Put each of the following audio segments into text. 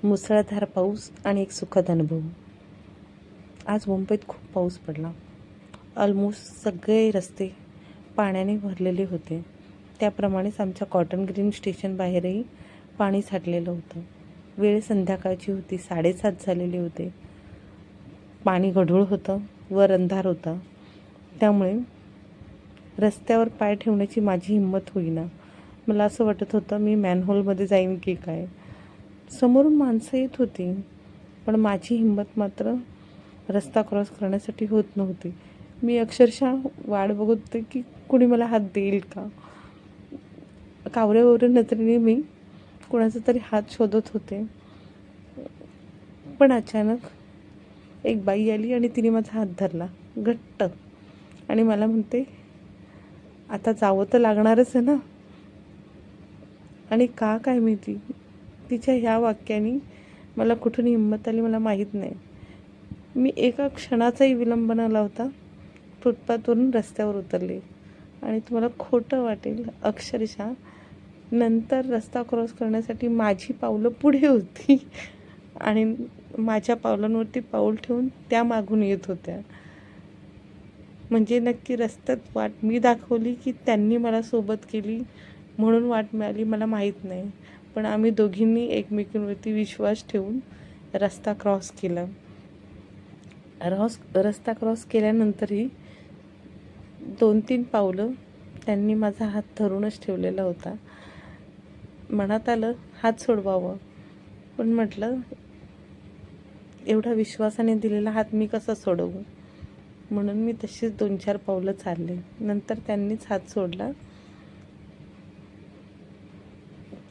मुसळधार पाऊस आणि एक सुखद अनुभव. आज मुंबईत खूप पाऊस पडला. ऑलमोस्ट सगळे रस्ते पाण्याने भरलेले होते. त्याप्रमाणेच आमच्या कॉटन ग्रीन स्टेशन बाहेरही पाणी साठलेलं होतं. वेळ संध्याकाळची होती, 7:30 झालेले होते. पाणी गढूळ होतं, वर अंधार होता. त्यामुळे रस्त्यावर पाय ठेवण्याची माझी हिंमत होईना. मला असं वाटत होतं मी मॅनहोलमध्ये जाईन की काय. समोरून माणसं येत होती, पण माझी हिंमत मात्र रस्ता क्रॉस करण्यासाठी होत नव्हती. मी अक्षरशः वाट बघत होते की कुणी मला हात देईल का. कावऱ्यावऱ्या नजरेने मी कुणाचा तरी हात शोधत होते. पण अचानक एक बाई आली आणि तिने माझा हात धरला घट्ट आणि मला म्हणते, आता जावं तर लागणारच आहे ना. आणि का काय माहिती, तिच्या ह्या वाक्याने मला कुठून हिंमत आली मला माहीत नाही. मी एका क्षणाचाही विलंब न लावता फुटपाथवरून रस्त्यावर उतरले. आणि तुम्हाला खोटं वाटेल, अक्षरशः नंतर रस्ता क्रॉस करण्यासाठी माझी पावलं पुढे होती आणि माझ्या पावलांवरती पाऊल ठेवून त्या मागून येत होत्या. म्हणजे नक्की रस्त्यात वाट मी दाखवली की त्यांनी मला सोबत केली म्हणून वाट मिळाली मला माहीत नाही. पण आम्ही दोघींनी एकमेकींवरती विश्वास ठेवून रस्ता क्रॉस केला. रस्ता क्रॉस केल्यानंतरही 2-3 पावलं त्यांनी माझा हात धरूनच ठेवलेला होता. मनात आलं हात सोडवावं, पण म्हटलं एवढा विश्वासाने दिलेला हात मी कसा सोडवू. म्हणून मी तशीच 2-4 पावलं चालले. नंतर त्यांनीच हात सोडला.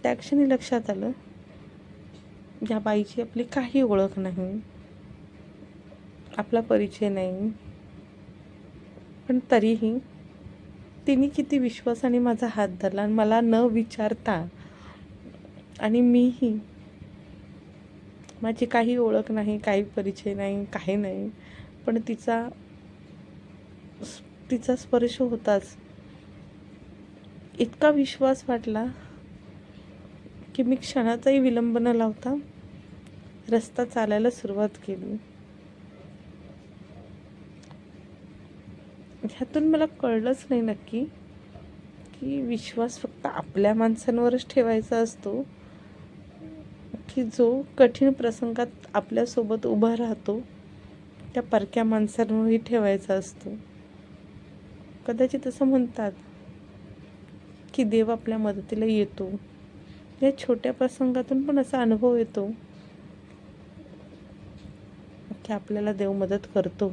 त्या क्षणी लक्षात आलं या बाईची आपली काही ओळख नाही, आपला परिचय नाही, पण तरीही तिने किती विश्वासाने माझा हात धरला आणि मला न विचारता. आणि मीही, माझी काही ओळख नाही, काही परिचय नाही, काही नाही, पण तिचा स्पर्श होताच. इतका विश्वास वाटला की मी क्षणाचाही विलंब न लावता रस्ता चालायला सुरुवात केली. ह्यातून मला कळलंच नाही नक्की की विश्वास फक्त आपल्या माणसांवरच ठेवायचा असतो की जो कठीण प्रसंगात आपल्यासोबत उभा राहतो त्या परक्या माणसांवरही ठेवायचा असतो. कदाचित असं म्हणतात की देव आपल्या मदतीला येतो. या छोट्या प्रसंगातून पण असा अनुभव येतो की आपल्याला देव मदत करतो.